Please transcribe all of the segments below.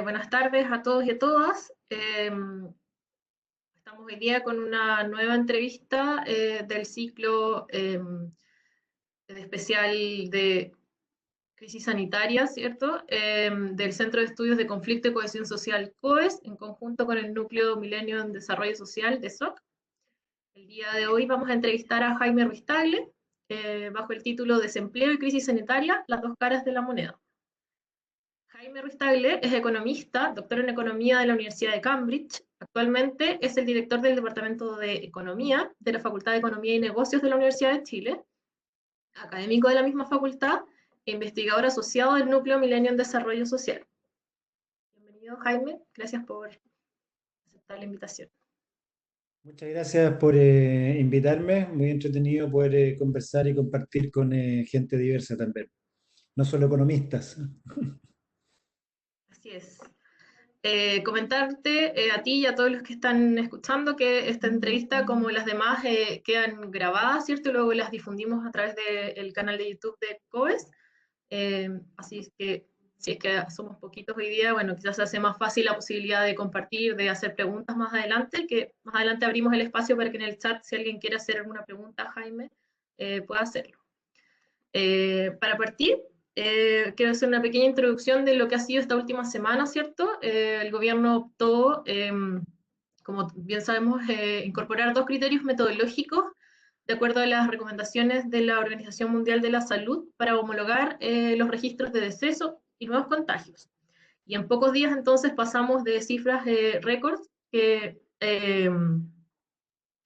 Buenas tardes a todos y a todas. Estamos hoy día con una nueva entrevista del ciclo de especial de crisis sanitaria, ¿cierto? Del Centro de Estudios de Conflicto y Cohesión Social, COES, en conjunto con el Núcleo Milenio en Desarrollo Social, de SOC. El día de hoy vamos a entrevistar a Jaime Ruiz Tagle, bajo el título Desempleo y crisis sanitaria, las dos caras de la moneda. Jaime Ruiz Tagle es economista, doctor en economía de la Universidad de Cambridge. Actualmente es el director del Departamento de Economía de la Facultad de Economía y Negocios de la Universidad de Chile, académico de la misma facultad e investigador asociado del Núcleo Milenio en Desarrollo Social. Bienvenido, Jaime. Gracias por aceptar la invitación. Muchas gracias por invitarme. Muy entretenido poder conversar y compartir con gente diversa también, no solo economistas. Así es. Comentarte a ti y a todos los que están escuchando que esta entrevista, como las demás, quedan grabadas, ¿cierto? Y luego las difundimos a través del canal de YouTube de COES. Así es que, si es que somos poquitos hoy día, bueno, quizás se hace más fácil la posibilidad de compartir, de hacer preguntas más adelante, que más adelante abrimos el espacio para que en el chat, si alguien quiere hacer alguna pregunta a Jaime, pueda hacerlo. Para partir, quiero hacer una pequeña introducción de lo que ha sido esta última semana, ¿cierto? El gobierno optó, como bien sabemos, incorporar dos criterios metodológicos de acuerdo a las recomendaciones de la Organización Mundial de la Salud para homologar los registros de deceso y nuevos contagios. Y en pocos días entonces pasamos de cifras récords que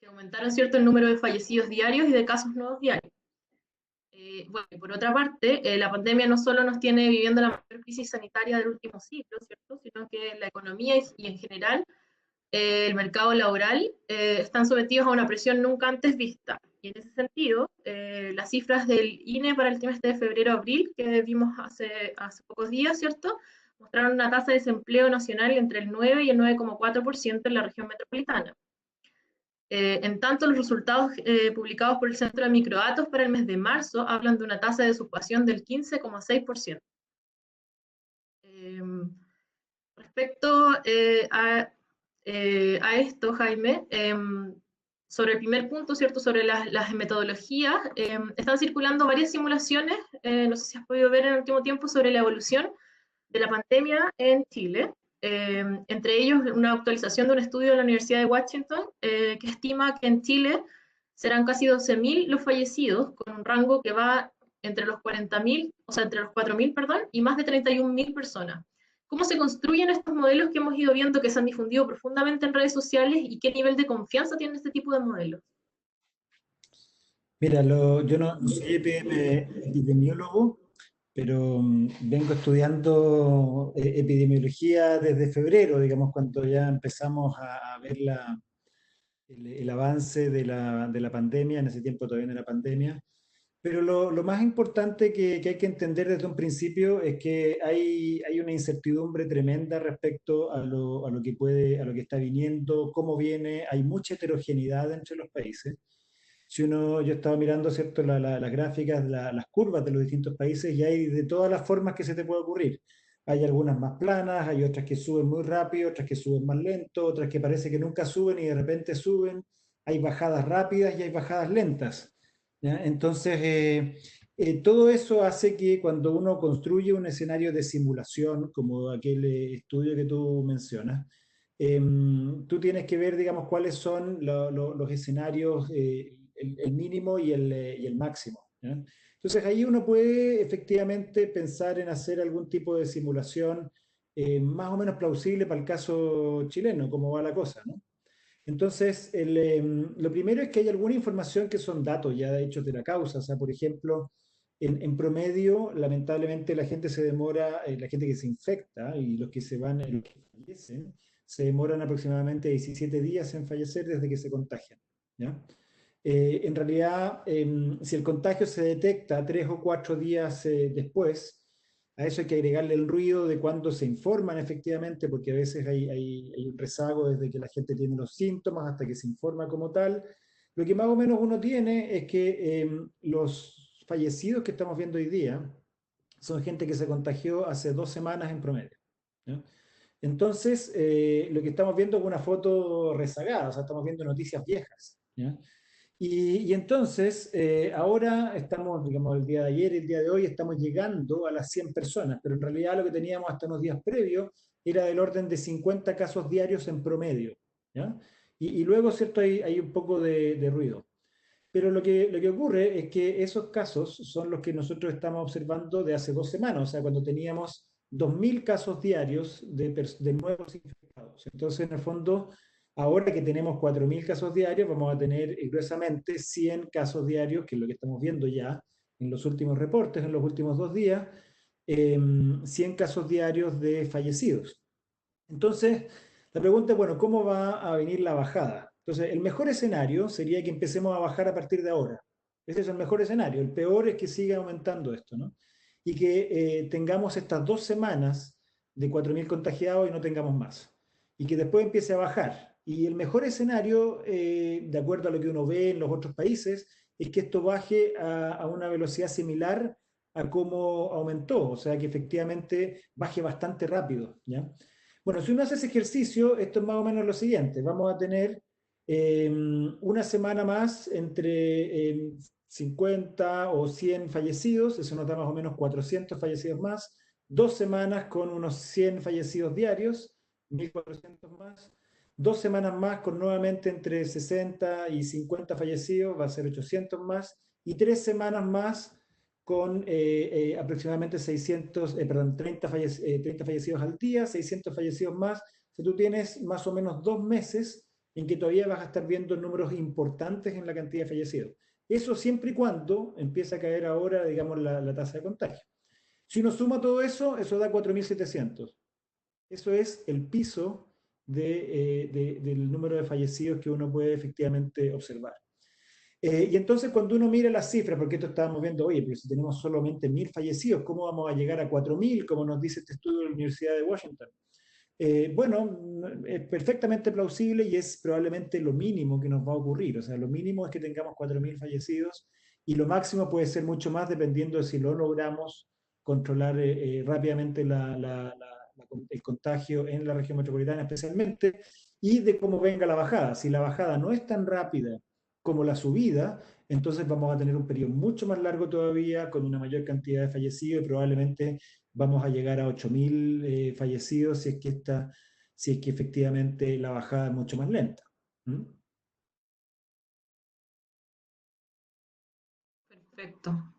aumentaron, ¿cierto?, el número de fallecidos diarios y de casos nuevos diarios. Bueno, y por otra parte, la pandemia no solo nos tiene viviendo la mayor crisis sanitaria del último siglo, ¿cierto?, sino que la economía y en general el mercado laboral están sometidos a una presión nunca antes vista. Y en ese sentido, las cifras del INE para el trimestre de febrero-abril, que vimos hace pocos días, ¿cierto?, mostraron una tasa de desempleo nacional entre el 9 y el 9,4% en la región metropolitana. En tanto, los resultados publicados por el Centro de Microdatos para el mes de marzo hablan de una tasa de desocupación del 15,6%. Respecto a esto, Jaime, sobre el primer punto, ¿cierto? Sobre las metodologías, están circulando varias simulaciones, no sé si has podido ver en el último tiempo, sobre la evolución de la pandemia en Chile. Entre ellos, una actualización de un estudio de la Universidad de Washington que estima que en Chile serán casi 12.000 los fallecidos, con un rango que va entre los 40.000, o sea, entre los 4.000, perdón, y más de 31.000 personas. ¿Cómo se construyen estos modelos que hemos ido viendo que se han difundido profundamente en redes sociales y qué nivel de confianza tiene este tipo de modelos? Mira, yo no soy epidemiólogo, pero vengo estudiando epidemiología desde febrero, digamos, cuando ya empezamos a ver el avance de la pandemia. En ese tiempo todavía no era pandemia. Pero lo más importante que hay que entender desde un principio es que hay una incertidumbre tremenda respecto a lo que puede, a lo que está viniendo, cómo viene. Hay mucha heterogeneidad entre los países. Si uno, yo estaba mirando, ¿cierto?, las gráficas, las curvas de los distintos países, y hay de todas las formas que se te puede ocurrir. Hay algunas más planas, hay otras que suben muy rápido, otras que suben más lento, otras que parece que nunca suben y de repente suben. Hay bajadas rápidas y hay bajadas lentas. ¿Ya? Entonces, todo eso hace que cuando uno construye un escenario de simulación, como aquel estudio que tú mencionas, tú tienes que ver, digamos, cuáles son los escenarios, el mínimo y el máximo. ¿Ya? Entonces ahí uno puede efectivamente pensar en hacer algún tipo de simulación más o menos plausible para el caso chileno, cómo va la cosa, ¿no? Entonces, lo primero es que hay alguna información que son datos ya hechos de la causa. O sea, por ejemplo, en promedio, lamentablemente, la gente se demora, la gente que se infecta y los que se van, los que fallecen, se demoran aproximadamente 17 días en fallecer desde que se contagian. ¿Ya? En realidad, si el contagio se detecta 3 o 4 días después, a eso hay que agregarle el ruido de cuando se informan efectivamente, porque a veces hay un rezago desde que la gente tiene los síntomas hasta que se informa como tal. Lo que más o menos uno tiene es que los fallecidos que estamos viendo hoy día son gente que se contagió hace 2 semanas en promedio. ¿Ya? Entonces, lo que estamos viendo es una foto rezagada, o sea, estamos viendo noticias viejas. ¿Ya? Y entonces, ahora estamos, digamos, el día de ayer, el día de hoy, estamos llegando a las 100 personas, pero en realidad lo que teníamos hasta unos días previos era del orden de 50 casos diarios en promedio. ¿Ya? Y luego, ¿cierto? Hay un poco de ruido. Pero lo que ocurre es que esos casos son los que nosotros estamos observando de hace 2 semanas, o sea, cuando teníamos 2.000 casos diarios de nuevos infectados. Entonces, en el fondo, ahora que tenemos 4.000 casos diarios, vamos a tener gruesamente 100 casos diarios, que es lo que estamos viendo ya en los últimos reportes, en los últimos 2 días, 100 casos diarios de fallecidos. Entonces, la pregunta es, bueno, ¿cómo va a venir la bajada? Entonces, el mejor escenario sería que empecemos a bajar a partir de ahora. Ese es el mejor escenario. El peor es que siga aumentando esto, ¿no? Y que tengamos estas 2 semanas de 4.000 contagiados y no tengamos más. Y que después empiece a bajar. Y el mejor escenario, de acuerdo a lo que uno ve en los otros países, es que esto baje a una velocidad similar a cómo aumentó. O sea, que efectivamente baje bastante rápido, ¿ya? Bueno, si uno hace ese ejercicio, esto es más o menos lo siguiente. Vamos a tener una semana más entre 50 o 100 fallecidos, eso nos da más o menos 400 fallecidos más. 2 semanas con unos 100 fallecidos diarios, 1.400 más. 2 semanas más con nuevamente entre 60 y 50 fallecidos, va a ser 800 más. Y 3 semanas más con aproximadamente 600, perdón, 30 fallecidos al día, 600 fallecidos más. Si tú tienes más o menos 2 meses en que todavía vas a estar viendo números importantes en la cantidad de fallecidos. Eso siempre y cuando empiece a caer ahora, digamos, la tasa de contagio. Si uno suma todo eso, eso da 4.700. Eso es el piso del número de fallecidos que uno puede efectivamente observar. Y entonces cuando uno mira las cifras, porque esto estábamos viendo, oye, pero si tenemos solamente 1.000 fallecidos, ¿cómo vamos a llegar a 4.000, como nos dice este estudio de la Universidad de Washington? Bueno, es perfectamente plausible y es probablemente lo mínimo que nos va a ocurrir. O sea, lo mínimo es que tengamos 4.000 fallecidos y lo máximo puede ser mucho más dependiendo de si lo logramos controlar rápidamente el contagio en la región metropolitana especialmente y de cómo venga la bajada. Si la bajada no es tan rápida como la subida, entonces vamos a tener un periodo mucho más largo todavía, con una mayor cantidad de fallecidos y probablemente vamos a llegar a 8.000 fallecidos si es que efectivamente la bajada es mucho más lenta. ¿Mm? Perfecto.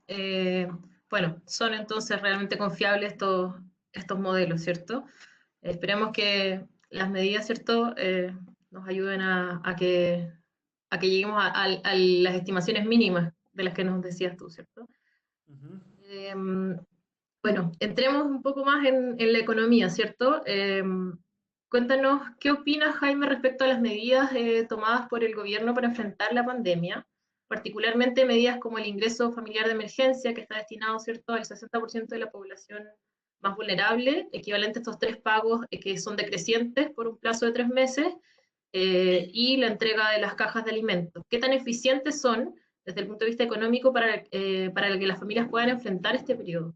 Bueno, son entonces realmente confiables estos modelos, ¿cierto? Esperemos que las medidas, ¿cierto?, nos ayuden a que lleguemos a las estimaciones mínimas de las que nos decías tú, ¿cierto? Ujú. Bueno, entremos un poco más en la economía, ¿cierto? Cuéntanos, ¿qué opinas, Jaime, respecto a las medidas tomadas por el gobierno para enfrentar la pandemia? Particularmente medidas como el ingreso familiar de emergencia, que está destinado, ¿cierto?, al 60% de la población más vulnerable, equivalente a estos 3 pagos que son decrecientes por un plazo de 3 meses, y la entrega de las cajas de alimentos. ¿Qué tan eficientes son desde el punto de vista económico para que las familias puedan enfrentar este periodo?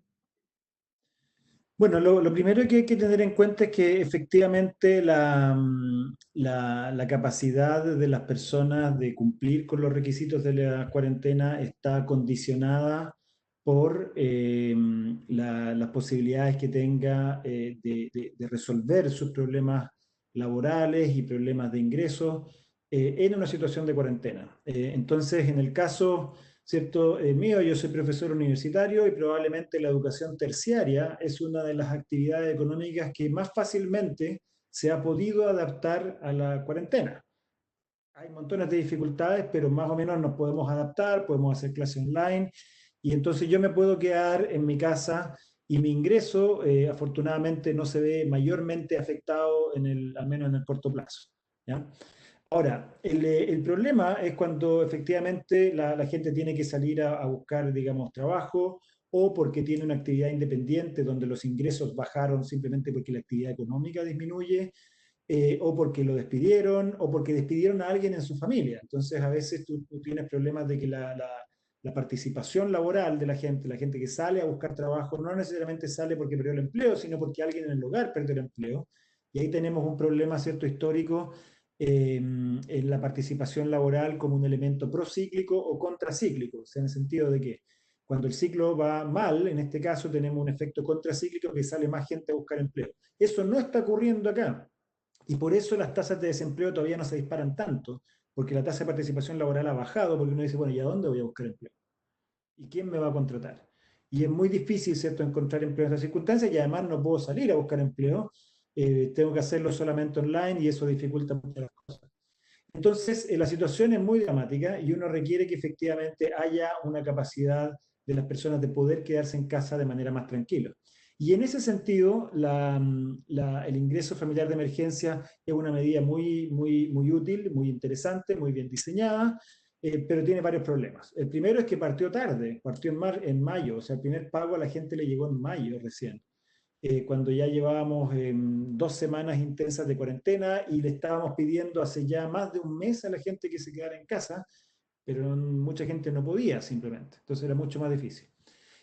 Bueno, lo primero que hay que tener en cuenta es que efectivamente la capacidad de las personas de cumplir con los requisitos de la cuarentena está condicionada por las posibilidades que tenga de resolver sus problemas laborales y problemas de ingresos en una situación de cuarentena. Entonces, en el caso, ¿cierto? Mío, yo soy profesor universitario y probablemente la educación terciaria es una de las actividades económicas que más fácilmente se ha podido adaptar a la cuarentena. Hay montones de dificultades, pero más o menos nos podemos adaptar, podemos hacer clases online y entonces yo me puedo quedar en mi casa y mi ingreso afortunadamente no se ve mayormente afectado al menos en el corto plazo. ¿Ya? Ahora, el problema es cuando efectivamente la gente tiene que salir a buscar, digamos, trabajo o porque tiene una actividad independiente donde los ingresos bajaron simplemente porque la actividad económica disminuye, o porque lo despidieron o porque despidieron a alguien en su familia. Entonces, a veces tú tienes problemas de que la participación laboral de la gente que sale a buscar trabajo, no necesariamente sale porque perdió el empleo, sino porque alguien en el hogar perdió el empleo. Y ahí tenemos un problema, ¿cierto?, histórico en la participación laboral como un elemento procíclico o contracíclico, o sea, en el sentido de que cuando el ciclo va mal, en este caso tenemos un efecto contracíclico que sale más gente a buscar empleo. Eso no está ocurriendo acá. Y por eso las tasas de desempleo todavía no se disparan tanto, porque la tasa de participación laboral ha bajado, porque uno dice, bueno, ¿y a dónde voy a buscar empleo? ¿Y quién me va a contratar? Y es muy difícil, ¿cierto?, encontrar empleo en estas circunstancias y además no puedo salir a buscar empleo, tengo que hacerlo solamente online y eso dificulta mucho las cosas. Entonces, la situación es muy dramática y uno requiere que efectivamente haya una capacidad de las personas de poder quedarse en casa de manera más tranquila. Y en ese sentido, el ingreso familiar de emergencia es una medida muy útil, muy interesante, muy bien diseñada, pero tiene varios problemas. El primero es que partió tarde, partió en mayo, o sea, el primer pago a la gente le llegó en mayo recién, cuando ya llevábamos 2 semanas intensas de cuarentena y le estábamos pidiendo hace ya más de un mes a la gente que se quedara en casa, pero mucha gente no podía simplemente, entonces era mucho más difícil.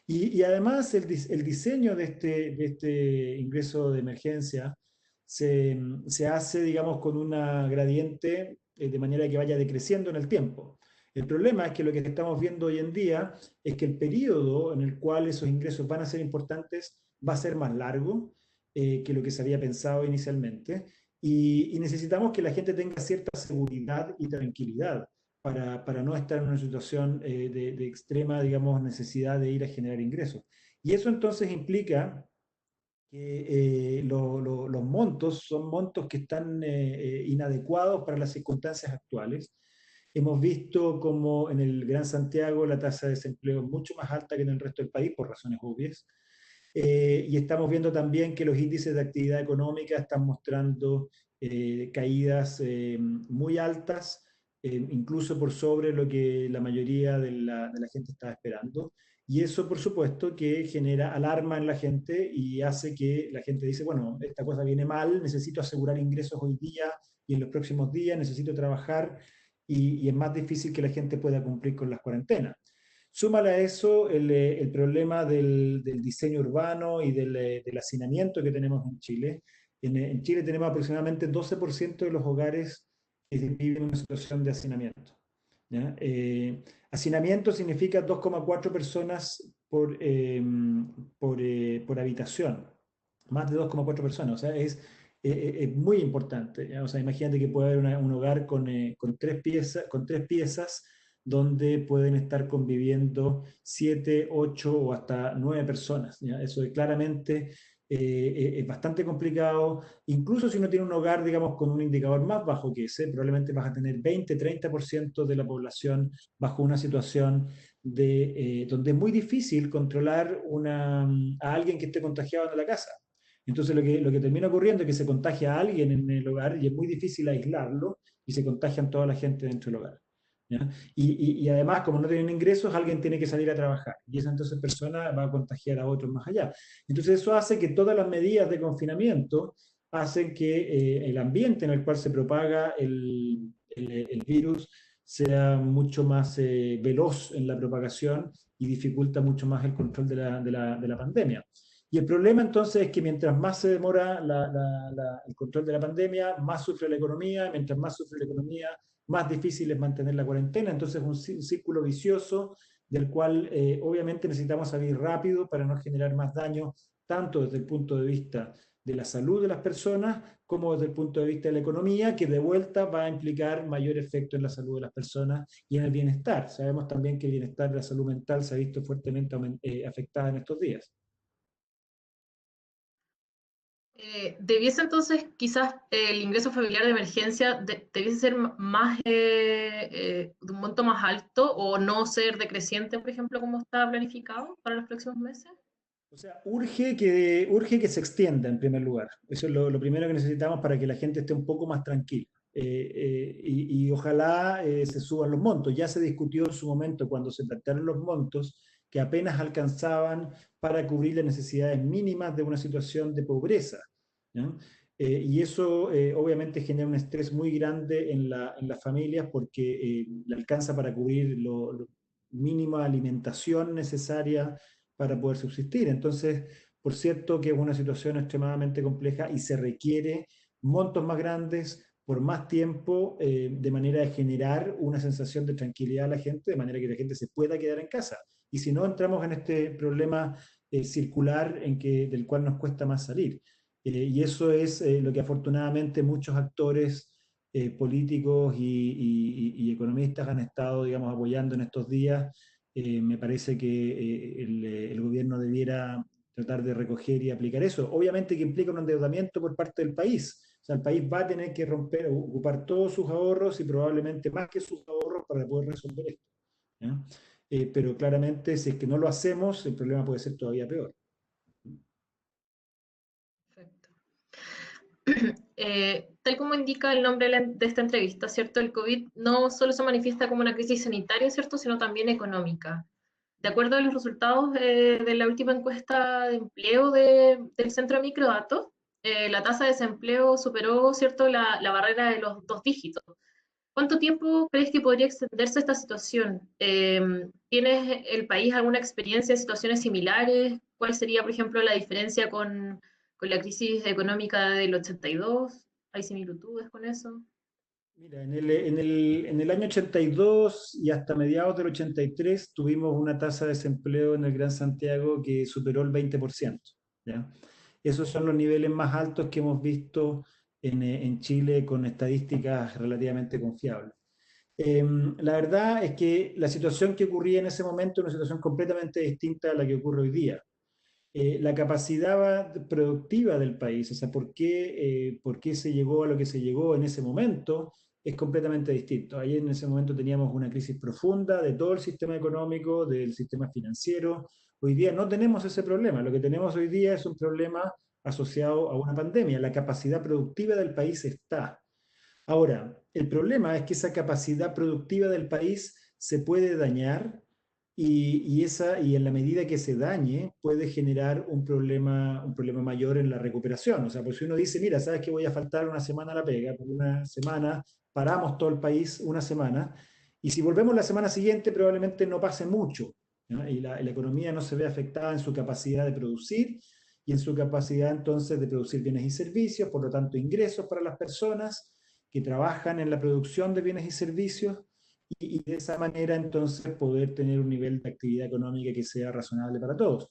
Y además el diseño de este ingreso de emergencia se hace, digamos, con una gradiente de manera que vaya decreciendo en el tiempo. El problema es que lo que estamos viendo hoy en día es que el periodo en el cual esos ingresos van a ser importantes va a ser más largo que lo que se había pensado inicialmente y necesitamos que la gente tenga cierta seguridad y tranquilidad para no estar en una situación de extrema, digamos, necesidad de ir a generar ingresos. Y eso entonces implica que los montos son montos que están inadecuados para las circunstancias actuales. Hemos visto como en el Gran Santiago la tasa de desempleo es mucho más alta que en el resto del país, por razones obvias. Y estamos viendo también que los índices de actividad económica están mostrando caídas muy altas, incluso por sobre lo que la mayoría de la gente estaba esperando. Y eso, por supuesto, que genera alarma en la gente y hace que la gente dice, bueno, esta cosa viene mal, necesito asegurar ingresos hoy día y en los próximos días, necesito trabajar y es más difícil que la gente pueda cumplir con las cuarentenas. Súmale a eso el problema del diseño urbano y del hacinamiento que tenemos en Chile. En Chile tenemos aproximadamente 12% de los hogares que viven en una situación de hacinamiento. ¿Ya? Hacinamiento significa 2,4 personas por habitación, más de 2,4 personas, o sea, es muy importante. ¿Ya? O sea, imagínate que puede haber un hogar con tres piezas donde pueden estar conviviendo 7, 8 o hasta 9 personas. ¿Ya? Eso es claramente es bastante complicado. Incluso si uno tiene un hogar, digamos, con un indicador más bajo que ese, probablemente vas a tener 20-30% de la población bajo una situación donde es muy difícil controlar a alguien que esté contagiado en la casa. Entonces lo que termina ocurriendo es que se contagia a alguien en el hogar y es muy difícil aislarlo y se contagian toda la gente dentro del hogar. ¿Ya? Y además, como no tienen ingresos, alguien tiene que salir a trabajar y esa entonces persona va a contagiar a otros más allá. Entonces eso hace que todas las medidas de confinamiento hacen que el ambiente en el cual se propaga el virus sea mucho más veloz en la propagación y dificulta mucho más el control de la pandemia. Y el problema entonces es que mientras más se demora el control de la pandemia, más sufre la economía, mientras más sufre la economía, más difícil es mantener la cuarentena, entonces es un círculo vicioso del cual obviamente necesitamos salir rápido para no generar más daño, tanto desde el punto de vista de la salud de las personas como desde el punto de vista de la economía, que de vuelta va a implicar mayor efecto en la salud de las personas y en el bienestar. Sabemos también que el bienestar de la salud mental se ha visto fuertemente afectada en estos días. Debiese entonces quizás el ingreso familiar de emergencia debiese ser más de un monto más alto o no ser decreciente, por ejemplo, como está planificado para los próximos meses. O sea, urge que se extienda en primer lugar. Eso es lo primero que necesitamos para que la gente esté un poco más tranquila. Y ojalá se suban los montos. Ya se discutió en su momento cuando se plantearon los montos que apenas alcanzaban para cubrir las necesidades mínimas de una situación de pobreza. ¿Ya? Y eso obviamente genera un estrés muy grande en las familias porque le alcanza para cubrir lo mínima alimentación necesaria para poder subsistir. Entonces, por cierto que es una situación extremadamente compleja y se requiere montos más grandes por más tiempo, de manera de generar una sensación de tranquilidad a la gente, de manera que la gente se pueda quedar en casa. Y si no, entramos en este problema circular del cual nos cuesta más salir. Y eso es lo que afortunadamente muchos actores políticos y economistas han estado, digamos, apoyando en estos días. Me parece que el gobierno debiera tratar de recoger y aplicar eso. Obviamente que implica un endeudamiento por parte del país. O sea, el país va a tener que romper, ocupar todos sus ahorros y probablemente más que sus ahorros para poder resolver esto. ¿Ya? Pero claramente, si es que no lo hacemos, el problema puede ser todavía peor. Perfecto. Tal como indica el nombre de esta entrevista, ¿cierto? El COVID no solo se manifiesta como una crisis sanitaria, ¿cierto? Sino también económica. De acuerdo a los resultados de la última encuesta de empleo del Centro de Microdatos, la tasa de desempleo superó, ¿cierto?, la barrera de los 2 dígitos. ¿Cuánto tiempo crees que podría extenderse esta situación? ¿Tienes el país alguna experiencia en situaciones similares? ¿Cuál sería, por ejemplo, la diferencia con la crisis económica del 82? ¿Hay similitudes con eso? Mira, en el año 82 y hasta mediados del 83 tuvimos una tasa de desempleo en el Gran Santiago que superó el 20%. ¿Ya? Esos son los niveles más altos que hemos visto en Chile con estadísticas relativamente confiables. La verdad es que la situación que ocurría en ese momento es una situación completamente distinta a la que ocurre hoy día. La capacidad productiva del país, o sea, por qué se llegó a lo que se llegó en ese momento, es completamente distinto. Ahí en ese momento teníamos una crisis profunda de todo el sistema económico, del sistema financiero. Hoy día no tenemos ese problema. Lo que tenemos hoy día es un problema asociado a una pandemia. La capacidad productiva del país está. Ahora, el problema es que esa capacidad productiva del país se puede dañar y en la medida que se dañe puede generar un problema mayor en la recuperación. O sea, pues si uno dice, mira, sabes que voy a faltar una semana a la pega, por una semana paramos todo el país una semana, y si volvemos la semana siguiente probablemente no pase mucho, ¿no? Y la economía no se ve afectada en su capacidad de producir y en su capacidad entonces de producir bienes y servicios, por lo tanto ingresos para las personas que trabajan en la producción de bienes y servicios y de esa manera entonces poder tener un nivel de actividad económica que sea razonable para todos.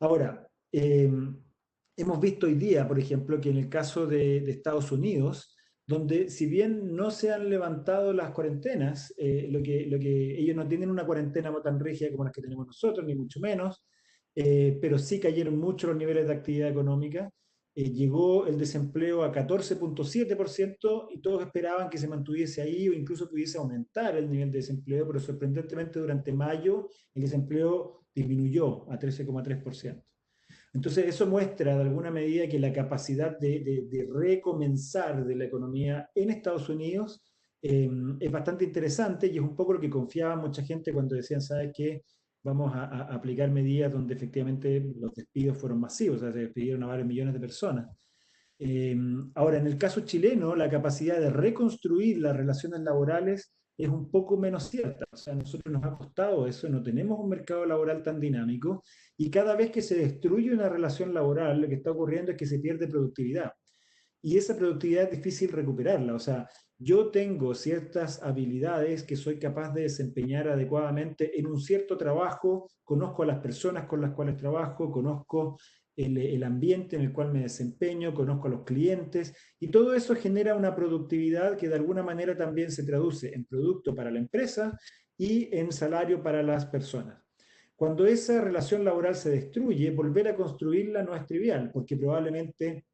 Ahora, hemos visto hoy día, por ejemplo, que en el caso de Estados Unidos, donde si bien no se han levantado las cuarentenas, lo que ellos no tienen una cuarentena tan rígida como las que tenemos nosotros, ni mucho menos, pero sí cayeron mucho los niveles de actividad económica. Llegó el desempleo a 14,7% y todos esperaban que se mantuviese ahí o incluso pudiese aumentar el nivel de desempleo, pero sorprendentemente durante mayo el desempleo disminuyó a 13,3%. Entonces eso muestra de alguna medida que la capacidad de recomenzar de la economía en Estados Unidos es bastante interesante y es un poco lo que confiaba mucha gente cuando decían, ¿sabes qué? Vamos a aplicar medidas donde efectivamente los despidos fueron masivos, o sea, se despidieron a varios millones de personas. Eh, Ahora, en el caso chileno, la capacidad de reconstruir las relaciones laborales es un poco menos cierta. O sea, a nosotros nos ha costado eso, no tenemos un mercado laboral tan dinámico y cada vez que se destruye una relación laboral, lo que está ocurriendo es que se pierde productividad. Y esa productividad es difícil recuperarla. O sea, yo tengo ciertas habilidades que soy capaz de desempeñar adecuadamente en un cierto trabajo, conozco a las personas con las cuales trabajo, conozco el ambiente en el cual me desempeño, conozco a los clientes y todo eso genera una productividad que de alguna manera también se traduce en producto para la empresa y en salario para las personas. Cuando esa relación laboral se destruye, volver a construirla no es trivial, porque probablemente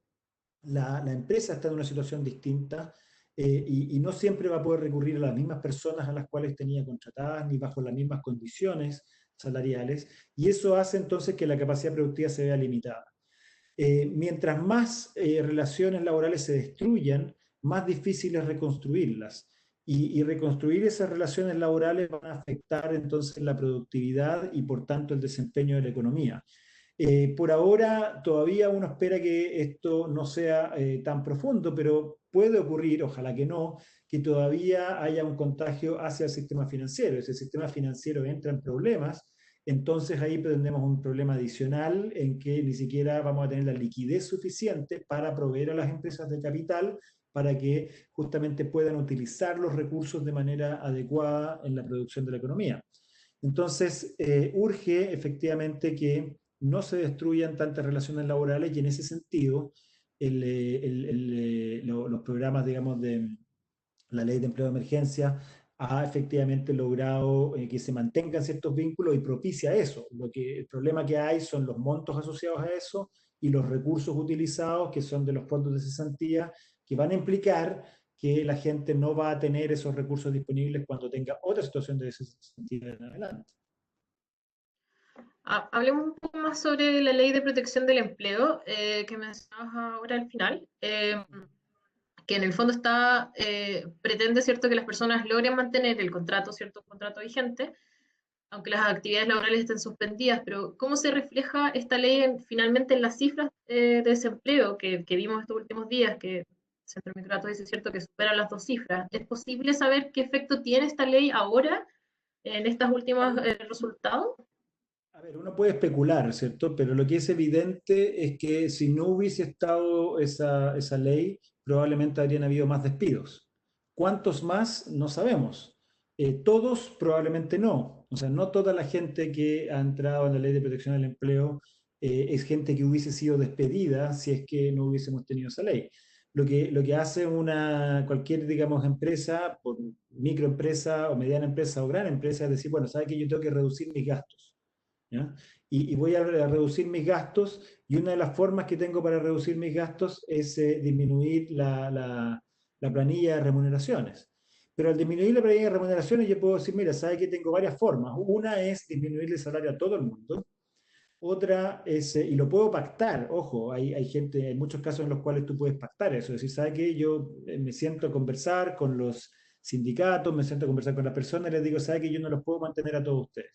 la empresa está en una situación distinta y no siempre va a poder recurrir a las mismas personas a las cuales tenía contratadas ni bajo las mismas condiciones salariales y eso hace entonces que la capacidad productiva se vea limitada. Mientras más relaciones laborales se destruyan, más difícil es reconstruirlas. Y reconstruir esas relaciones laborales van a afectar entonces la productividad y por tanto el desempeño de la economía. Por ahora todavía uno espera que esto no sea tan profundo, pero puede ocurrir, ojalá que no, que todavía haya un contagio hacia el sistema financiero. Ese sistema financiero entra en problemas entonces ahí tendremos un problema adicional en que ni siquiera vamos a tener la liquidez suficiente para proveer a las empresas de capital para que justamente puedan utilizar los recursos de manera adecuada en la producción de la economía. Entonces, urge efectivamente que no se destruyan tantas relaciones laborales y en ese sentido los programas, digamos, de la ley de empleo de emergencia ha efectivamente logrado que se mantengan ciertos vínculos y propicia eso. El problema que hay son los montos asociados a eso y los recursos utilizados, que son de los fondos de cesantía, que van a implicar que la gente no va a tener esos recursos disponibles cuando tenga otra situación de cesantía en adelante. Hablemos un poco más sobre la ley de protección del empleo que mencionabas ahora al final, que en el fondo pretende, ¿cierto?, que las personas logren mantener el contrato, ¿cierto?, contrato vigente, aunque las actividades laborales estén suspendidas, pero ¿cómo se refleja esta ley finalmente en las cifras de desempleo que vimos estos últimos días, que Centro Microdatos dice, ¿cierto?, que superan las 2 cifras? ¿Es posible saber qué efecto tiene esta ley ahora en estos últimos resultados? A ver, uno puede especular, ¿cierto? Pero lo que es evidente es que si no hubiese estado esa ley, probablemente habrían habido más despidos. ¿Cuántos más? No sabemos. Todos probablemente no. O sea, no toda la gente que ha entrado en la ley de protección del empleo es gente que hubiese sido despedida si es que no hubiésemos tenido esa ley. Lo que hace cualquier, digamos, empresa, por microempresa o mediana empresa o gran empresa, es decir, bueno, ¿sabe que yo tengo que reducir mis gastos? ¿Ya? Y voy a reducir mis gastos y una de las formas que tengo para reducir mis gastos es disminuir la planilla de remuneraciones. Pero al disminuir la planilla de remuneraciones yo puedo decir, mira, sabe que tengo varias formas. Una es disminuir el salario a todo el mundo. Otra es, y lo puedo pactar, ojo, hay muchos casos en los cuales tú puedes pactar eso, es decir, ¿sabe qué? Yo me siento a conversar con los sindicatos, me siento a conversar con las personas y les digo, ¿sabe qué? Yo no los puedo mantener a todos ustedes.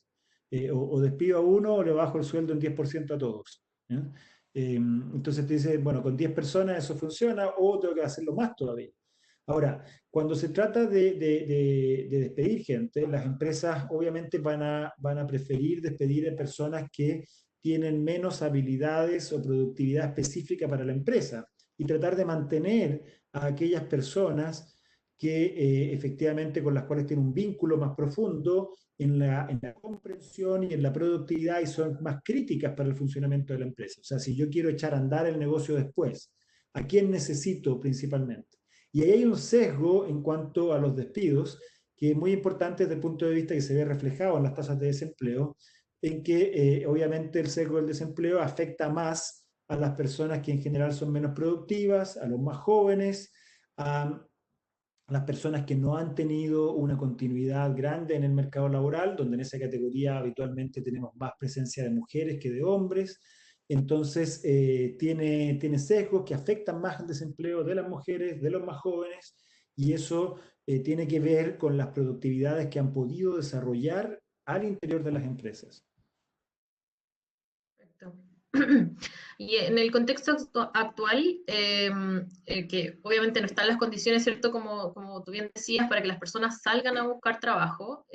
O despido a uno o le bajo el sueldo en 10% a todos. ¿Ya? Entonces te dice, bueno, con 10 personas eso funciona o tengo que hacerlo más todavía. Ahora, cuando se trata de despedir gente, las empresas obviamente van a preferir despedir a personas que tienen menos habilidades o productividad específica para la empresa y tratar de mantener a aquellas personas que efectivamente con las cuales tienen un vínculo más profundo en la comprensión y en la productividad y son más críticas para el funcionamiento de la empresa. O sea, si yo quiero echar a andar el negocio después, ¿a quién necesito principalmente? Y ahí hay un sesgo en cuanto a los despidos, que es muy importante desde el punto de vista que se ve reflejado en las tasas de desempleo, en que obviamente el sesgo del desempleo afecta más a las personas que en general son menos productivas, a los más jóvenes, a las personas que no han tenido una continuidad grande en el mercado laboral, donde en esa categoría habitualmente tenemos más presencia de mujeres que de hombres. Entonces, tiene sesgos que afectan más el desempleo de las mujeres, de los más jóvenes, y eso tiene que ver con las productividades que han podido desarrollar al interior de las empresas. Perfecto. Y en el contexto actual, que obviamente no están las condiciones, ¿cierto? Como tú bien decías, para que las personas salgan a buscar trabajo,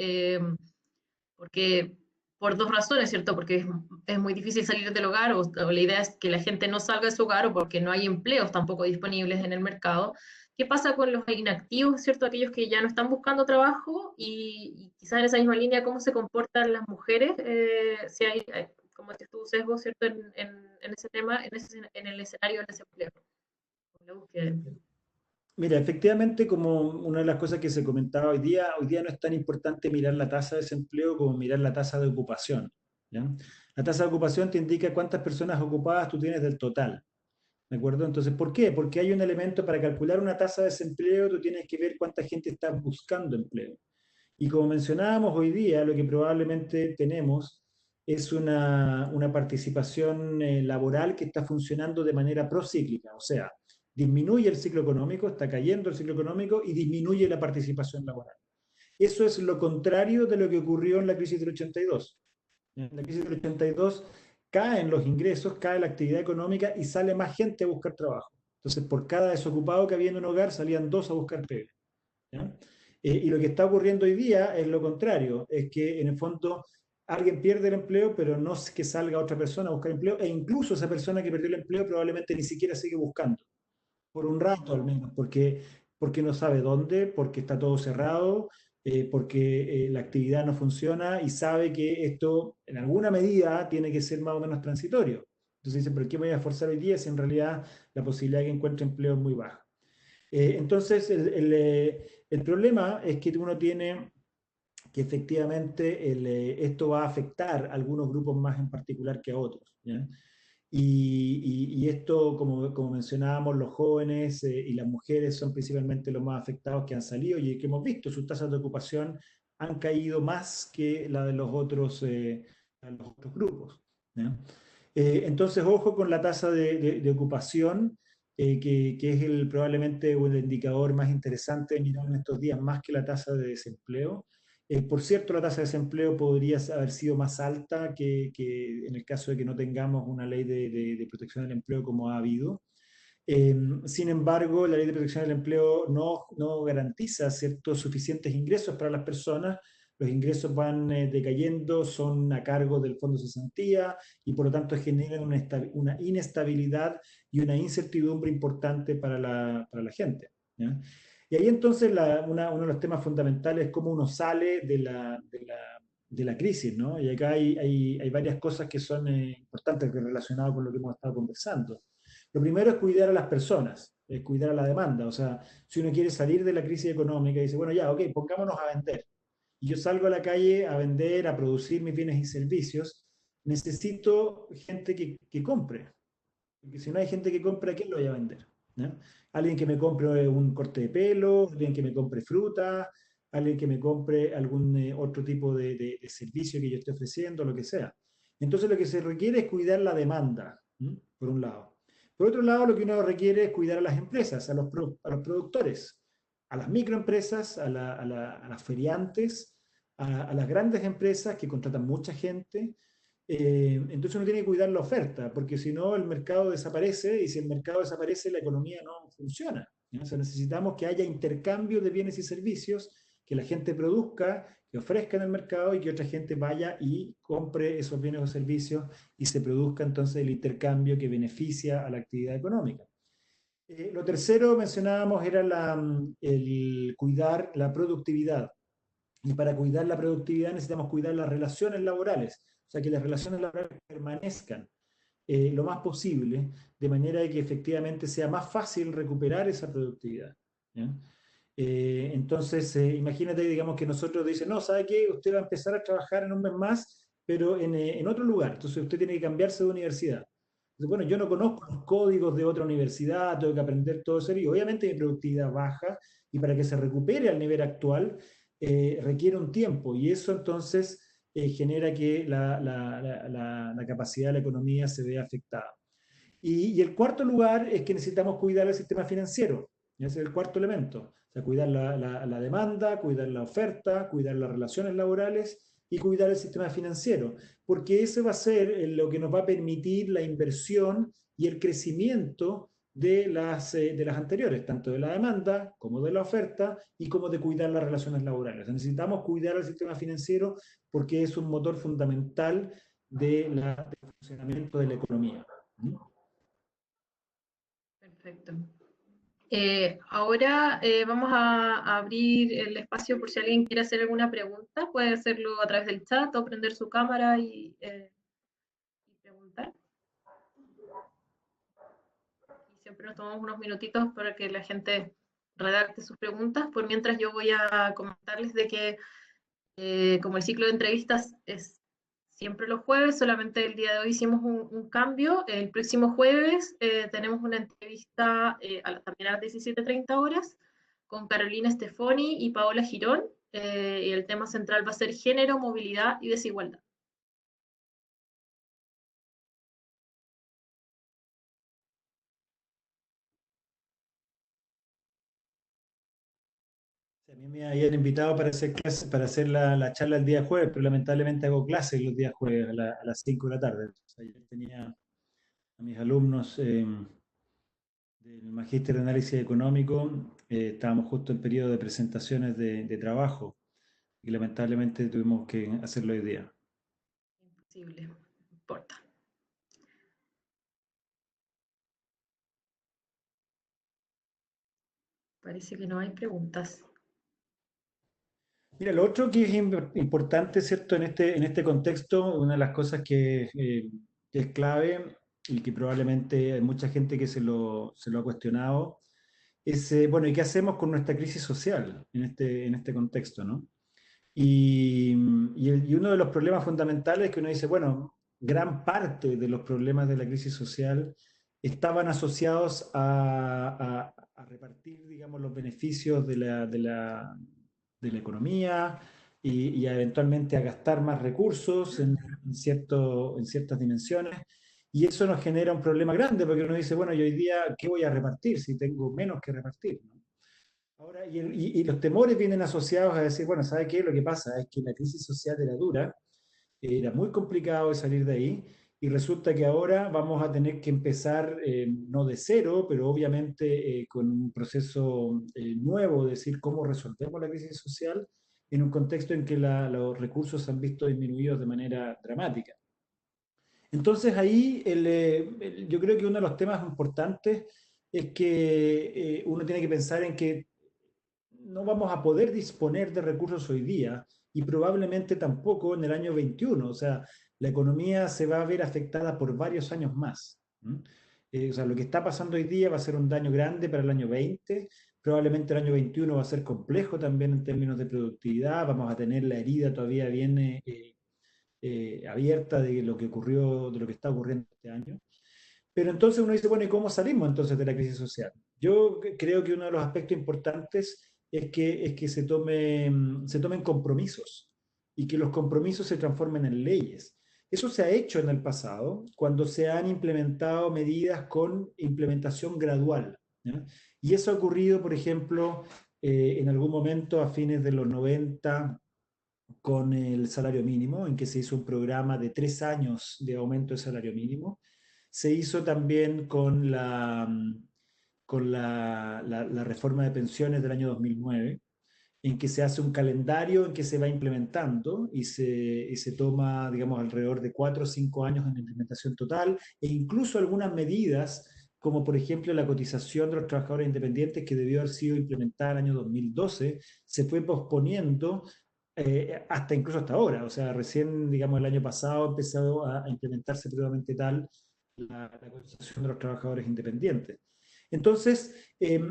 porque por 2 razones, ¿cierto? Porque es muy difícil salir del hogar, o la idea es que la gente no salga de su hogar, o porque no hay empleos tampoco disponibles en el mercado. ¿Qué pasa con los inactivos, ¿cierto? Aquellos que ya no están buscando trabajo y quizás en esa misma línea, ¿cómo se comportan las mujeres? Si hay, como dices tú, sesgo, ¿cierto? En ese tema, en el escenario del desempleo. La búsqueda. Mira, efectivamente, como una de las cosas que se comentaba hoy día no es tan importante mirar la tasa de desempleo como mirar la tasa de ocupación. ¿Ya? La tasa de ocupación te indica cuántas personas ocupadas tú tienes del total. ¿De acuerdo? Entonces, ¿por qué? Porque hay un elemento para calcular una tasa de desempleo, tú tienes que ver cuánta gente está buscando empleo. Y como mencionábamos hoy día, lo que probablemente tenemos es una participación laboral que está funcionando de manera procíclica, o sea, disminuye el ciclo económico, está cayendo el ciclo económico y disminuye la participación laboral. Eso es lo contrario de lo que ocurrió en la crisis del 82. En la crisis del 82 caen los ingresos, cae la actividad económica y sale más gente a buscar trabajo. Entonces, por cada desocupado que había en un hogar, salían dos a buscar pega. ¿Ya? Y lo que está ocurriendo hoy día es lo contrario, es que en el fondo alguien pierde el empleo, pero no es que salga otra persona a buscar empleo, e incluso esa persona que perdió el empleo probablemente ni siquiera sigue buscando por un rato al menos, porque no sabe dónde, porque está todo cerrado, porque la actividad no funciona y sabe que esto en alguna medida tiene que ser más o menos transitorio. Entonces dice, ¿pero qué me voy a esforzar hoy día si en realidad la posibilidad de que encuentre empleo es muy baja? Entonces, el problema es que uno tiene que efectivamente esto va a afectar a algunos grupos más en particular que a otros, ¿ya? Y esto, como mencionábamos, los jóvenes y las mujeres son principalmente los más afectados que han salido y que hemos visto, sus tasas de ocupación han caído más que la de los otros grupos, ¿ya? Entonces, ojo con la tasa de ocupación, que es probablemente el indicador más interesante de mirar en estos días, más que la tasa de desempleo. Por cierto, la tasa de desempleo podría haber sido más alta que en el caso de que no tengamos una ley de protección del empleo como ha habido. Sin embargo, la ley de protección del empleo no garantiza ciertos suficientes ingresos para las personas. Los ingresos van decayendo, son a cargo del Fondo de Cesantía y por lo tanto generan una inestabilidad y una incertidumbre importante para la gente, ¿ya? Y ahí entonces uno de los temas fundamentales es cómo uno sale de la crisis, ¿no? Y acá hay varias cosas que son importantes relacionadas con lo que hemos estado conversando. Lo primero es cuidar a las personas, es cuidar a la demanda. O sea, si uno quiere salir de la crisis económica y dice, bueno, ya, ok, pongámonos a vender. Y yo salgo a la calle a vender, a producir mis bienes y servicios, necesito gente que compre. Porque si no hay gente que compra, ¿a quién lo voy a vender? ¿No? Alguien que me compre un corte de pelo, alguien que me compre fruta, alguien que me compre algún otro tipo de servicio que yo esté ofreciendo, lo que sea. Entonces lo que se requiere es cuidar la demanda, ¿m? Por un lado. Por otro lado, lo que uno requiere es cuidar a las empresas, a los productores, a las microempresas, a las feriantes, a las grandes empresas que contratan mucha gente. Entonces uno tiene que cuidar la oferta, porque si no el mercado desaparece y si el mercado desaparece la economía no funciona, ¿ya? O sea, necesitamos que haya intercambio de bienes y servicios, que la gente produzca, que ofrezca en el mercado y que otra gente vaya y compre esos bienes o servicios y se produzca entonces el intercambio que beneficia a la actividad económica. Lo tercero mencionábamos era el cuidar la productividad. Y para cuidar la productividad necesitamos cuidar las relaciones laborales, o sea, que las relaciones laborales permanezcan lo más posible, de manera de que efectivamente sea más fácil recuperar esa productividad, ¿ya? Entonces, imagínate, digamos, que nosotros dicen, no, ¿sabe qué? Usted va a empezar a trabajar en un mes más, pero en otro lugar, entonces usted tiene que cambiarse de universidad. Entonces, bueno, yo no conozco los códigos de otra universidad, tengo que aprender todo eso, y obviamente mi productividad baja, y para que se recupere al nivel actual, requiere un tiempo, y eso entonces genera que la capacidad de la economía se vea afectada. Y el cuarto lugar es que necesitamos cuidar el sistema financiero. Ese es el cuarto elemento. O sea, cuidar la demanda, cuidar la oferta, cuidar las relaciones laborales y cuidar el sistema financiero. Porque eso va a ser lo que nos va a permitir la inversión y el crecimiento de las anteriores, tanto de la demanda como de la oferta y como de cuidar las relaciones laborales. O sea, necesitamos cuidar el sistema financiero porque es un motor fundamental del funcionamiento de la economía. ¿Mm? Perfecto. Ahora vamos a abrir el espacio por si alguien quiere hacer alguna pregunta. Puede hacerlo a través del chat o prender su cámara y preguntar. Y siempre nos tomamos unos minutitos para que la gente redacte sus preguntas. Por mientras yo voy a comentarles de que como el ciclo de entrevistas es siempre los jueves, solamente el día de hoy hicimos un cambio. El próximo jueves tenemos una entrevista también a las 17:30 con Carolina Stefoni y Paola Girón, y el tema central va a ser género, movilidad y desigualdad. Sí, a mí me habían invitado para hacer para hacer la charla el día jueves, pero lamentablemente hago clases los días jueves a las 5 de la tarde. Entonces, ayer tenía a mis alumnos del Magíster de Análisis Económico, estábamos justo en periodo de presentaciones de trabajo y lamentablemente tuvimos que hacerlo hoy día. Posible, no importa. Parece que no hay preguntas. Mira, lo otro que es importante, ¿cierto? En este contexto, una de las cosas que es clave y que probablemente hay mucha gente que se lo ha cuestionado, es, bueno, ¿y qué hacemos con nuestra crisis social en este contexto, ¿no? Y uno de los problemas fundamentales es que uno dice, bueno, gran parte de los problemas de la crisis social estaban asociados a repartir, digamos, los beneficios de la economía y eventualmente a gastar más recursos en ciertas dimensiones. Y eso nos genera un problema grande porque uno dice, bueno, y hoy día, ¿qué voy a repartir si tengo menos que repartir? ¿No? Ahora, y los temores vienen asociados a decir, bueno, ¿sabe qué? Lo que pasa es que la crisis social era dura, era muy complicado de salir de ahí, y resulta que ahora vamos a tener que empezar, no de cero, pero obviamente con un proceso nuevo, de decir cómo resolvemos la crisis social en un contexto en que los recursos se han visto disminuidos de manera dramática. Entonces ahí yo creo que uno de los temas importantes es que uno tiene que pensar en que no vamos a poder disponer de recursos hoy día y probablemente tampoco en el año 21. O sea, la economía se va a ver afectada por varios años más. ¿M? O sea, lo que está pasando hoy día va a ser un daño grande para el año 20, probablemente el año 21 va a ser complejo también en términos de productividad, vamos a tener la herida todavía bien abierta de lo que ocurrió, de lo que está ocurriendo este año. Pero entonces uno dice, bueno, ¿y cómo salimos entonces de la crisis social? Yo creo que uno de los aspectos importantes es que se tomen compromisos y que los compromisos se transformen en leyes. Eso se ha hecho en el pasado cuando se han implementado medidas con implementación gradual, ¿ya? Y eso ha ocurrido, por ejemplo, en algún momento a fines de los 90 con el salario mínimo, en que se hizo un programa de 3 años de aumento del salario mínimo. Se hizo también con la reforma de pensiones del año 2009, en que se hace un calendario en que se va implementando y se toma, digamos, alrededor de 4 o 5 años en la implementación total, e incluso algunas medidas, como por ejemplo la cotización de los trabajadores independientes, que debió haber sido implementada en el año 2012, se fue posponiendo hasta incluso hasta ahora. O sea, recién, digamos, el año pasado empezó a implementarse plenamente tal la cotización de los trabajadores independientes. Entonces, eh,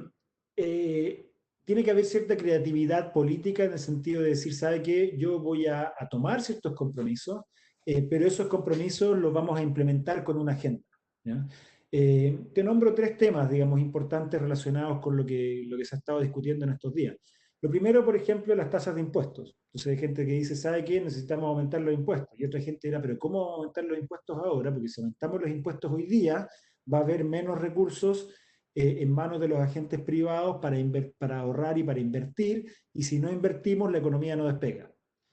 tiene que haber cierta creatividad política en el sentido de decir, ¿sabe qué? Yo voy a tomar ciertos compromisos, pero esos compromisos los vamos a implementar con una agenda, ¿ya? Te nombro tres temas, digamos, importantes relacionados con lo que se ha estado discutiendo en estos días. Lo primero, por ejemplo, las tasas de impuestos. Entonces hay gente que dice, ¿sabe qué? Necesitamos aumentar los impuestos. Y otra gente dirá, pero ¿cómo aumentar los impuestos ahora? Porque si aumentamos los impuestos hoy día, va a haber menos recursos en manos de los agentes privados para ahorrar y para invertir, y si no invertimos, la economía no despega.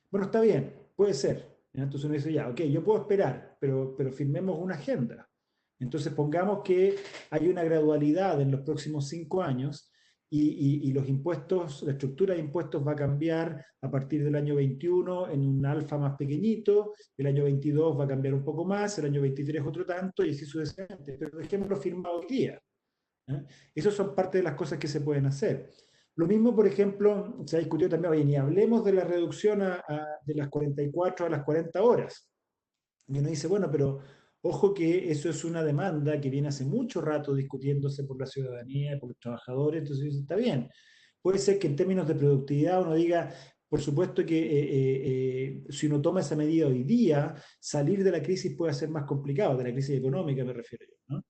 Bueno, está bien, puede ser. ¿Ya? Entonces uno dice, ya, ok, yo puedo esperar, pero firmemos una agenda. Entonces pongamos que hay una gradualidad en los próximos 5 años y los impuestos, la estructura de impuestos va a cambiar a partir del año 21 en un alfa más pequeñito, el año 22 va a cambiar un poco más, el año 23 otro tanto y así sucesivamente. Pero dejémoslo firmado hoy día. ¿Eh? Esas son parte de las cosas que se pueden hacer. Lo mismo, por ejemplo, se ha discutido también, oye, ni hablemos de la reducción de las 44 a las 40 horas. Y uno dice, bueno, pero ojo que eso es una demanda que viene hace mucho rato discutiéndose por la ciudadanía y por los trabajadores, entonces está bien. Puede ser que en términos de productividad uno diga, por supuesto que si uno toma esa medida hoy día, salir de la crisis puede ser más complicado, de la crisis económica me refiero yo, ¿no?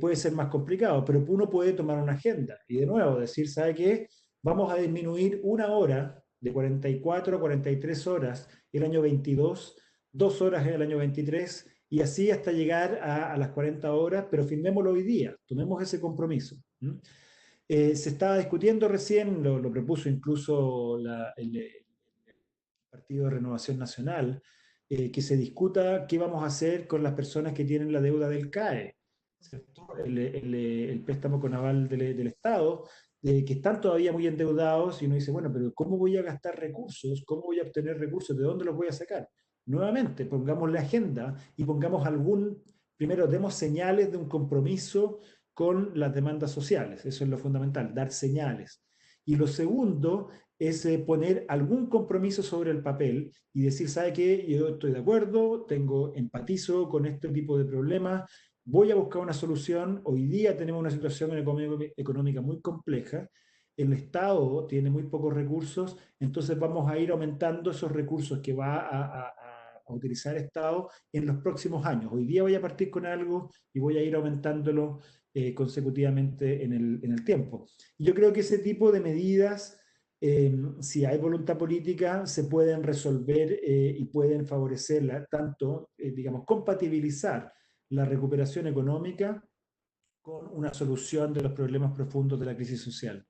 Puede ser más complicado, pero uno puede tomar una agenda y de nuevo decir, ¿sabe qué? Vamos a disminuir una hora de 44 a 43 horas el año 22, 2 horas en el año 23 y así hasta llegar a las 40 horas, pero firmémoslo hoy día, tomemos ese compromiso. ¿Mm? Se estaba discutiendo recién, lo propuso incluso el Partido de Renovación Nacional, que se discuta qué vamos a hacer con las personas que tienen la deuda del CAE, ¿cierto? El préstamo con aval del Estado, que están todavía muy endeudados y uno dice, bueno, pero ¿cómo voy a gastar recursos? ¿Cómo voy a obtener recursos? ¿De dónde los voy a sacar? nuevamente, pongamos la agenda y pongamos primero demos señales de un compromiso con las demandas sociales, eso es lo fundamental, dar señales. Y lo segundo es poner algún compromiso sobre el papel y decir, ¿sabe qué? Yo estoy de acuerdo, empatizo con este tipo de problemas, voy a buscar una solución. Hoy día tenemos una situación económica muy compleja, el Estado tiene muy pocos recursos, entonces vamos a ir aumentando esos recursos que va a utilizar el Estado en los próximos años. Hoy día voy a partir con algo y voy a ir aumentándolo consecutivamente en el tiempo. Y yo creo que ese tipo de medidas, si hay voluntad política, se pueden resolver y pueden favorecerla, tanto, digamos, compatibilizar la recuperación económica con una solución de los problemas profundos de la crisis social.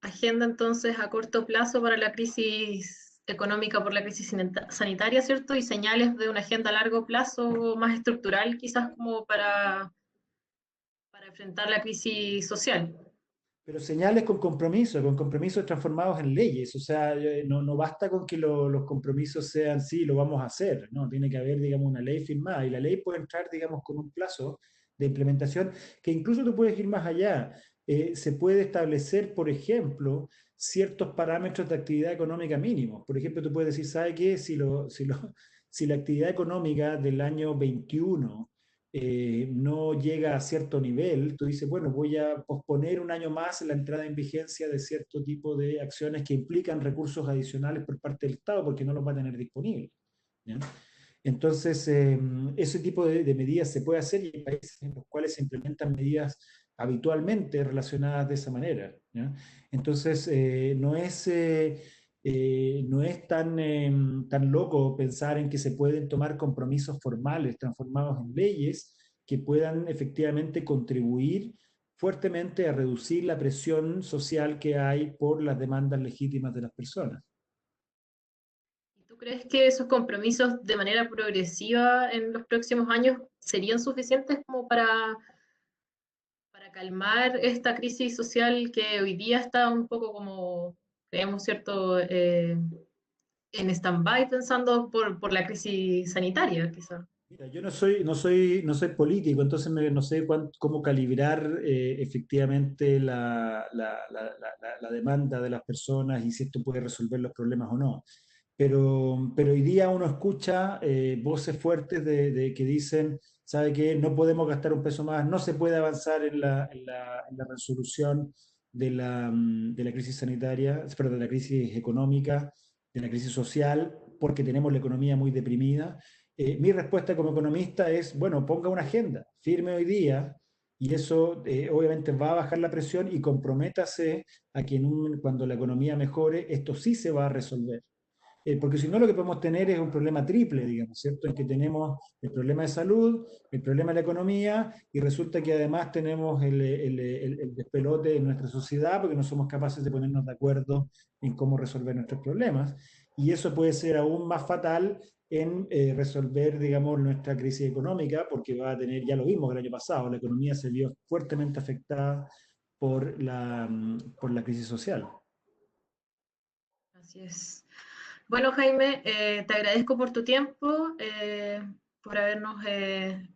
Agenda entonces a corto plazo para la crisis económica por la crisis sanitaria, ¿cierto? Y señales de una agenda a largo plazo más estructural, quizás como para enfrentar la crisis social. Pero señales con compromisos transformados en leyes. O sea, no basta con que los compromisos sean, sí, lo vamos a hacer, no, tiene que haber, digamos, una ley firmada y la ley puede entrar, digamos, con un plazo de implementación que incluso tú puedes ir más allá. Se puede establecer, por ejemplo, ciertos parámetros de actividad económica mínimos. Por ejemplo, tú puedes decir, ¿sabe qué? Si la actividad económica del año 21 no llega a cierto nivel, tú dices, bueno, voy a posponer un año más la entrada en vigencia de cierto tipo de acciones que implican recursos adicionales por parte del Estado porque no los va a tener disponibles. ¿Ya? Entonces, ese tipo de medidas se puede hacer y hay países en los cuales se implementan medidas habitualmente relacionadas de esa manera. ¿Ya? Entonces, no es tan loco pensar en que se pueden tomar compromisos formales transformados en leyes que puedan efectivamente contribuir fuertemente a reducir la presión social que hay por las demandas legítimas de las personas. ¿Y tú crees que esos compromisos de manera progresiva en los próximos años serían suficientes como para calmar esta crisis social que hoy día está un poco como, creemos, ¿cierto? En stand-by pensando por la crisis sanitaria, quizá. Mira, yo no soy político, entonces no sé cómo calibrar efectivamente la demanda de las personas y si esto puede resolver los problemas o no. Pero hoy día uno escucha voces fuertes de que dicen, ¿sabe qué? No podemos gastar un peso más, no se puede avanzar en la resolución de la crisis sanitaria, perdón, de la crisis económica, de la crisis social, porque tenemos la economía muy deprimida. Mi respuesta como economista es, bueno, ponga una agenda, firme hoy día, y eso obviamente va a bajar la presión y comprométase a que cuando la economía mejore, esto sí se va a resolver. Porque si no, lo que podemos tener es un problema triple, digamos, ¿cierto? En que tenemos el problema de salud, el problema de la economía, y resulta que además tenemos el despelote de nuestra sociedad porque no somos capaces de ponernos de acuerdo en cómo resolver nuestros problemas. Y eso puede ser aún más fatal en resolver, digamos, nuestra crisis económica, porque va a tener, ya lo vimos el año pasado, la economía se vio fuertemente afectada por la crisis social. Así es. Bueno, Jaime, te agradezco por tu tiempo, por habernos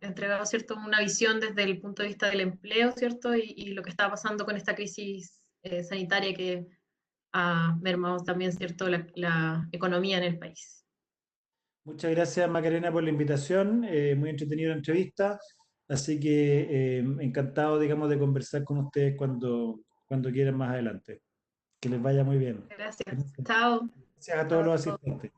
entregado, ¿cierto?, una visión desde el punto de vista del empleo, ¿cierto?, y lo que está pasando con esta crisis sanitaria que ha mermado también, ¿cierto?, la economía en el país. Muchas gracias, Macarena, por la invitación. Muy entretenida la entrevista. Así que encantado, digamos, de conversar con ustedes cuando quieran más adelante. Que les vaya muy bien. Gracias. Gracias Chao. a todos Chao. los asistentes.